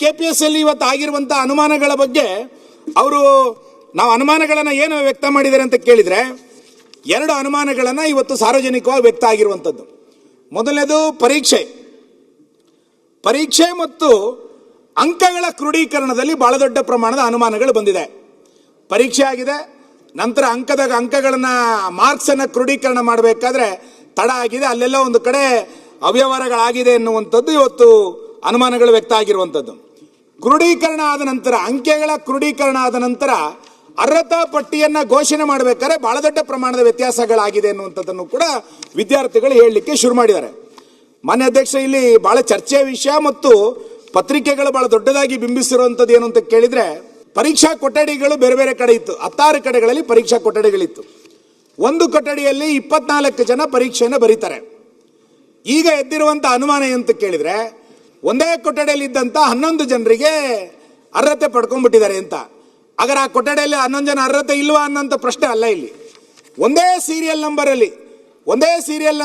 KPS ಅಲ್ಲಿ ಇವತ್ತು ಆಗಿರುವಂಥ ಅನುಮಾನಗಳ ಬಗ್ಗೆ ಅವರು ನಾವು ಅನುಮಾನಗಳನ್ನು ಏನು ವ್ಯಕ್ತ ಮಾಡಿದ್ದಾರೆ ಅಂತ ಕೇಳಿದರೆ, ಎರಡು ಅನುಮಾನಗಳನ್ನು ಇವತ್ತು ಸಾರ್ವಜನಿಕವಾಗಿ ವ್ಯಕ್ತ ಆಗಿರುವಂಥದ್ದು. ಮೊದಲನೇದು ಪರೀಕ್ಷೆ ಮತ್ತು ಅಂಕಗಳ ಕ್ರೋಢೀಕರಣದಲ್ಲಿ ಬಹಳ ದೊಡ್ಡ ಪ್ರಮಾಣದ ಅನುಮಾನಗಳು ಬಂದಿದೆ. ಪರೀಕ್ಷೆ ಆಗಿದೆ, ನಂತರ ಅಂಕಗಳನ್ನು ಮಾರ್ಕ್ಸನ್ನು ಕ್ರೋಢೀಕರಣ ಮಾಡಬೇಕಾದ್ರೆ ತಡ ಆಗಿದೆ, ಅಲ್ಲೆಲ್ಲ ಒಂದು ಕಡೆ ಅವ್ಯವಹಾರಗಳಾಗಿದೆ ಎನ್ನುವಂಥದ್ದು ಇವತ್ತು ಅನುಮಾನಗಳು ವ್ಯಕ್ತ ಆಗಿರುವಂಥದ್ದು. ಕ್ರೋಢೀಕರಣ ಆದ ನಂತರ, ಅಂಕೆಗಳ ಕ್ರೋಢೀಕರಣ ಆದ ನಂತರ ಅರ್ಹತಾ ಪಟ್ಟಿಯನ್ನು ಘೋಷಣೆ ಮಾಡಬೇಕಾದ್ರೆ ಬಹಳ ದೊಡ್ಡ ಪ್ರಮಾಣದ ವ್ಯತ್ಯಾಸಗಳಾಗಿದೆ ಎನ್ನುವಂಥದ್ದನ್ನು ಕೂಡ ವಿದ್ಯಾರ್ಥಿಗಳು ಹೇಳಲಿಕ್ಕೆ ಶುರು ಮಾಡಿದ್ದಾರೆ. ಮಾನ್ಯ ಅಧ್ಯಕ್ಷ, ಇಲ್ಲಿ ಬಹಳ ಚರ್ಚೆಯ ವಿಷಯ ಮತ್ತು ಪತ್ರಿಕೆಗಳು ಬಹಳ ದೊಡ್ಡದಾಗಿ ಬಿಂಬಿಸಿರುವಂಥದ್ದು ಏನು ಅಂತ ಕೇಳಿದರೆ, ಪರೀಕ್ಷಾ ಕೊಠಡಿಗಳು ಬೇರೆ ಬೇರೆ ಕಡೆ ಇತ್ತು. 16 ಕಡೆಗಳಲ್ಲಿ ಪರೀಕ್ಷಾ ಕೊಠಡಿಗಳಿತ್ತು. ಒಂದು ಕೊಠಡಿಯಲ್ಲಿ 24 ಜನ ಪರೀಕ್ಷೆಯನ್ನು ಬರೀತಾರೆ. ಈಗ ಎದ್ದಿರುವಂಥ ಅನುಮಾನ ಏನಂತ ಕೇಳಿದರೆ, ಒಂದೇ ಕೊಠಡಿಯಲ್ಲಿ ಇದ್ದಂಥ 11 ಜನರಿಗೆ ಅರ್ಹತೆ ಪಡ್ಕೊಂಡ್ಬಿಟ್ಟಿದ್ದಾರೆ ಅಂತ. ಹಾಗಾದ್ರೆ ಆ ಕೊಠಡಿಯಲ್ಲಿ 11 ಜನ ಅರ್ಹತೆ ಇಲ್ವಾ ಅನ್ನೋಂಥ ಪ್ರಶ್ನೆ ಅಲ್ಲ. ಇಲ್ಲಿ ಒಂದೇ ಸೀರಿಯಲ್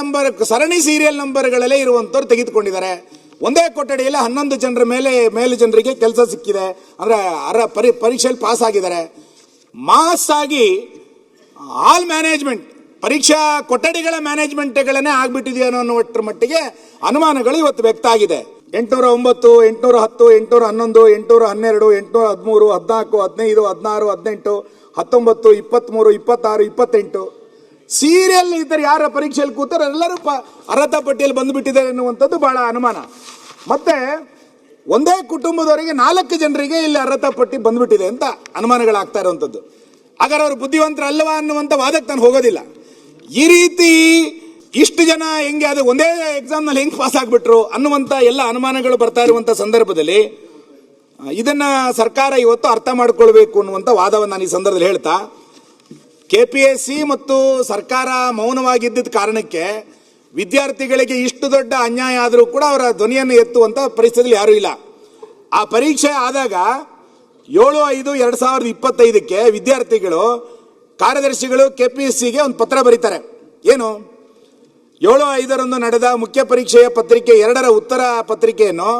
ನಂಬರ್ ಸರಣಿ ಸೀರಿಯಲ್ ನಂಬರ್ಗಳಲ್ಲೇ ಇರುವಂಥವ್ರು ತೆಗೆದುಕೊಂಡಿದ್ದಾರೆ. ಒಂದೇ ಕೊಠಡಿಯಲ್ಲಿ 11 ಜನರ ಮೇಲೆ ಜನರಿಗೆ ಕೆಲಸ ಸಿಕ್ಕಿದೆ, ಅಂದರೆ ಪರೀಕ್ಷೆಯಲ್ಲಿ ಪಾಸ್ ಆಗಿದ್ದಾರೆ. ಮಾಸ್ ಆಗಿ ಆಲ್ ಮ್ಯಾನೇಜ್ಮೆಂಟ್, ಪರೀಕ್ಷಾ ಕೊಠಡಿಗಳ ಮ್ಯಾನೇಜ್ಮೆಂಟ್ಗಳನ್ನೇ ಆಗ್ಬಿಟ್ಟಿದೆಯೋ ಅನ್ನುವಷ್ಟರ ಮಟ್ಟಿಗೆ ಅನುಮಾನಗಳು ಇವತ್ತು ವ್ಯಕ್ತ ಆಗಿದೆ. 809, 810, 811, 812, 813, 14, 15, 16, 17, 18, 19, 20, 26, 28 ಸೀರಿಯಲ್ ಇದ್ದರೆ ಯಾರ ಪರೀಕ್ಷೆಯಲ್ಲಿ ಕೂತಾರೆ ಎಲ್ಲರೂ ಅರ್ಹತಾ ಪಟ್ಟಿಯಲ್ಲಿ ಬಂದುಬಿಟ್ಟಿದ್ದಾರೆ ಎನ್ನುವಂಥದ್ದು ಬಹಳ ಅನುಮಾನ. ಮತ್ತೆ ಒಂದೇ ಕುಟುಂಬದವರಿಗೆ 4 ಜನರಿಗೆ ಇಲ್ಲಿ ಅರ್ಹತಾ ಪಟ್ಟಿ ಬಂದ್ಬಿಟ್ಟಿದೆ ಅಂತ ಅನುಮಾನಗಳಾಗ್ತಾ ಇರುವಂಥದ್ದು. ಹಾಗಾದ್ರೆ ಅವರು ಬುದ್ಧಿವಂತರಲ್ಲವಾ ಅನ್ನುವಂಥ ವಾದಕ್ಕೆ ನಾನು ಹೋಗೋದಿಲ್ಲ. ಈ ರೀತಿ ಇಷ್ಟು ಜನ ಹೆಂಗೆ ಅದು ಒಂದೇ ಎಕ್ಸಾಮ್ನಲ್ಲಿ ಹೆಂಗೆ ಪಾಸ್ ಆಗಿಬಿಟ್ರು ಅನ್ನುವಂಥ ಎಲ್ಲ ಅನುಮಾನಗಳು ಬರ್ತಾ ಇರುವಂಥ ಸಂದರ್ಭದಲ್ಲಿ ಇದನ್ನ ಸರ್ಕಾರ ಇವತ್ತು ಅರ್ಥ ಮಾಡ್ಕೊಳ್ಬೇಕು ಅನ್ನುವಂಥ ವಾದವನ್ನು ನಾನು ಈ ಸಂದರ್ಭದಲ್ಲಿ ಹೇಳ್ತಾ, KPSC ಮತ್ತು ಸರ್ಕಾರ ಮೌನವಾಗಿದ್ದ ಕಾರಣಕ್ಕೆ ವಿದ್ಯಾರ್ಥಿಗಳಿಗೆ ಇಷ್ಟು ದೊಡ್ಡ ಅನ್ಯಾಯ ಆದರೂ ಕೂಡ ಅವರ ಧ್ವನಿಯನ್ನು ಎತ್ತುವಂಥ ಪರಿಸ್ಥಿತಿಯಲ್ಲಿ ಯಾರೂ ಇಲ್ಲ. ಆ ಪರೀಕ್ಷೆ ಆದಾಗ 7/5/2025 ವಿದ್ಯಾರ್ಥಿಗಳು ಕಾರ್ಯದರ್ಶಿಗಳು KPSCಗೆ ಒಂದು ಪತ್ರ ಬರೀತಾರೆ. ಏನು, 7/5 ನಡೆದ ಮುಖ್ಯ ಪರೀಕ್ಷೆಯ ಪತ್ರಿಕೆ 2ರ ಉತ್ತರ ಪತ್ರಿಕೆಯನ್ನು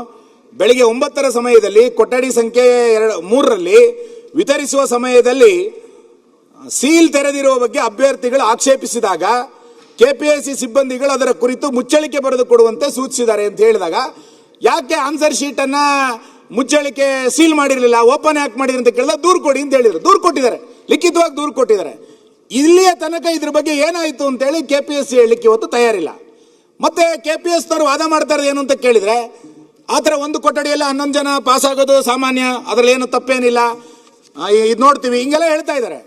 ಬೆಳಿಗ್ಗೆ 9ರ ಸಮಯದಲ್ಲಿ ಕೊಠಡಿ ಸಂಖ್ಯೆ 3ರಲ್ಲಿ ವಿತರಿಸುವ ಸಮಯದಲ್ಲಿ ಸೀಲ್ ತೆರೆದಿರುವ ಬಗ್ಗೆ ಅಭ್ಯರ್ಥಿಗಳು ಆಕ್ಷೇಪಿಸಿದಾಗ KPSC ಸಿಬ್ಬಂದಿಗಳು ಅದರ ಕುರಿತು ಮುಚ್ಚಳಿಕೆ ಬರೆದು ಕೊಡುವಂತೆ ಸೂಚಿಸಿದ್ದಾರೆ ಅಂತ ಹೇಳಿದಾಗ, ಯಾಕೆ ಆನ್ಸರ್ ಶೀಟನ್ನು ಮುಚ್ಚಳಿಕೆ ಸೀಲ್ ಮಾಡಿರಲಿಲ್ಲ, ಓಪನ್ ಯಾಕೆ ಮಾಡಿದ್ರಿ ಅಂತ ಕೇಳಿದಾಗ ದೂರು ಕೊಡಿ ಅಂತ ಹೇಳಿದರು. ದೂರು ಕೊಟ್ಟಿದ್ದಾರೆ, ಲಿಖಿತವಾಗಿ ದೂರು ಕೊಟ್ಟಿದ್ದಾರೆ. ಇಲ್ಲಿಯ ತನಕ ಇದ್ರ ಬಗ್ಗೆ ಏನಾಯಿತು ಅಂತೇಳಿ KPSC ಹೇಳಲಿಕ್ಕೆ ಇವತ್ತು ತಯಾರಿಲ್ಲ. ಮತ್ತೆ KPSCನವರು ವಾದ ಮಾಡ್ತಾ ಇರೋದು ಏನು ಅಂತ ಕೇಳಿದರೆ, ಆ ಥರ ಒಂದು ಕೊಠಡಿಯಲ್ಲಿ 11 ಜನ ಪಾಸ್ ಆಗೋದು ಸಾಮಾನ್ಯ, ಅದರಲ್ಲಿ ಏನು ತಪ್ಪೇನಿಲ್ಲ, ಇದು ನೋಡ್ತೀವಿ, ಹಿಂಗೆಲ್ಲ ಹೇಳ್ತಾ ಇದ್ದಾರೆ.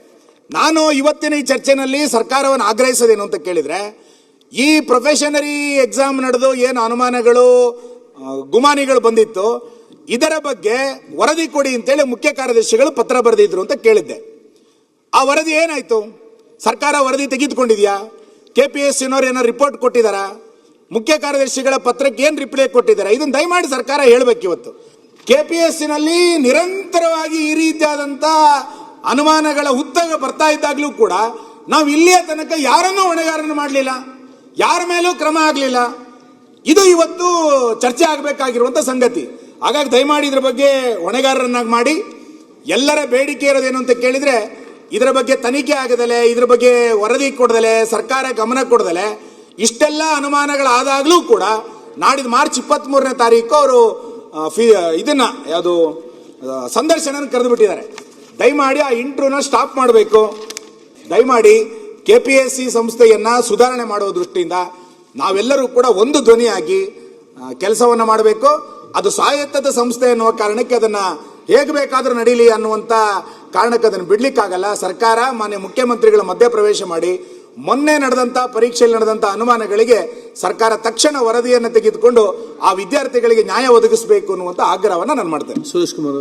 ನಾನು ಇವತ್ತಿನ ಈ ಚರ್ಚೆನಲ್ಲಿ ಸರ್ಕಾರವನ್ನು ಆಗ್ರಹಿಸೋದೇನು ಅಂತ ಕೇಳಿದರೆ, ಈ ಪ್ರೊಫೆಷನರಿ ಎಕ್ಸಾಮ್ ನಡೆದು ಏನು ಅನುಮಾನಗಳು ಗುಮಾನಿಗಳು ಬಂದಿತ್ತು, ಇದರ ಬಗ್ಗೆ ವರದಿ ಕೊಡಿ ಅಂತೇಳಿ ಮುಖ್ಯ ಕಾರ್ಯದರ್ಶಿಗಳು ಪತ್ರ ಬರೆದಿದ್ರು ಅಂತ ಕೇಳಿದ್ದೆ. ಆ ವರದಿ ಏನಾಯಿತು? ಸರ್ಕಾರ ವರದಿ ತೆಗೆದುಕೊಂಡಿದೆಯಾ? KPSCನವ್ರು ಏನೋ ರಿಪೋರ್ಟ್ ಕೊಟ್ಟಿದ್ದಾರಾ? ಮುಖ್ಯ ಕಾರ್ಯದರ್ಶಿಗಳ ಪತ್ರಕ್ಕೆ ಏನು ರಿಪ್ಲೈ ಕೊಟ್ಟಿದ್ದಾರೆ? ಇದನ್ನು ದಯಮಾಡಿ ಸರ್ಕಾರ ಹೇಳಬೇಕು. ಇವತ್ತು KPSCನಲ್ಲಿ ನಿರಂತರವಾಗಿ ಈ ರೀತಿಯಾದಂಥ ಅನುಮಾನಗಳ ಹುತ್ತಗ ಬರ್ತಾ ಇದ್ದಾಗಲೂ ಕೂಡ ನಾವು ಇಲ್ಲಿಯ ತನಕ ಯಾರನ್ನೂ ಹೊಣೆಗಾರನ್ನು ಮಾಡಲಿಲ್ಲ, ಯಾರ ಮೇಲೂ ಕ್ರಮ ಆಗಲಿಲ್ಲ. ಇದು ಇವತ್ತು ಚರ್ಚೆ ಆಗಬೇಕಾಗಿರುವಂಥ ಸಂಗತಿ. ಹಾಗಾಗಿ ದಯಮಾಡಿ ಇದರ ಬಗ್ಗೆ ಹೊಣೆಗಾರರನ್ನಾಗಿ ಮಾಡಿ, ಎಲ್ಲರ ಬೇಡಿಕೆ ಇರೋದೇನು ಅಂತ ಕೇಳಿದರೆ, ಇದರ ಬಗ್ಗೆ ತನಿಖೆ ಆಗದಲೆ, ಇದರ ಬಗ್ಗೆ ವರದಿ ಕೊಡದಲೆ, ಸರ್ಕಾರ ಗಮನ ಕೊಡದಲೆ, ಇಷ್ಟೆಲ್ಲ ಅನುಮಾನಗಳಾದಾಗಲೂ ಕೂಡ ನಾಡಿದ್ದು ಮಾರ್ಚ್ 23ನೇ ತಾರೀಕು ಅವರು ಇದನ್ನು ಯಾವುದು ಸಂದರ್ಶನ ಕರೆದು ಬಿಟ್ಟಿದ್ದಾರೆ. ದಯಮಾಡಿ ಆ ಇಂಟರ್ವ್ಯೂನ ಸ್ಟಾಪ್ ಮಾಡಬೇಕು. ದಯಮಾಡಿ KPSC ಸಂಸ್ಥೆಯನ್ನು ಸುಧಾರಣೆ ಮಾಡುವ ದೃಷ್ಟಿಯಿಂದ ನಾವೆಲ್ಲರೂ ಕೂಡ ಒಂದು ಧ್ವನಿಯಾಗಿ ಕೆಲಸವನ್ನು ಮಾಡಬೇಕು. ಅದು ಸ್ವಾಯತ್ತದ ಸಂಸ್ಥೆ ಎನ್ನುವ ಕಾರಣಕ್ಕೆ ಅದನ್ನು ಹೇಗೆ ಬೇಕಾದರೂ ನಡೀಲಿ ಅನ್ನುವಂಥ ಕಾರಣಕ್ಕೆ ಅದನ್ನು ಬಿಡಲಿಕ್ಕಾಗಲ್ಲ. ಸರ್ಕಾರ ಮಾನ್ಯ ಮುಖ್ಯಮಂತ್ರಿಗಳ ಮಧ್ಯಪ್ರವೇಶ ಮಾಡಿ ಮೊನ್ನೆ ನಡೆದಂಥ ಪರೀಕ್ಷೆಯಲ್ಲಿ ನಡೆದಂಥ ಅನುಮಾನಗಳಿಗೆ ಸರ್ಕಾರ ತಕ್ಷಣ ವರದಿಯನ್ನು ತೆಗೆದುಕೊಂಡು ಆ ವಿದ್ಯಾರ್ಥಿಗಳಿಗೆ ನ್ಯಾಯ ಒದಗಿಸಬೇಕು ಅನ್ನುವಂಥ ಆಗ್ರಹವನ್ನು ನಾನು ಮಾಡ್ತೇನೆ. ಸುರೇಶ್ ಕುಮಾರ್.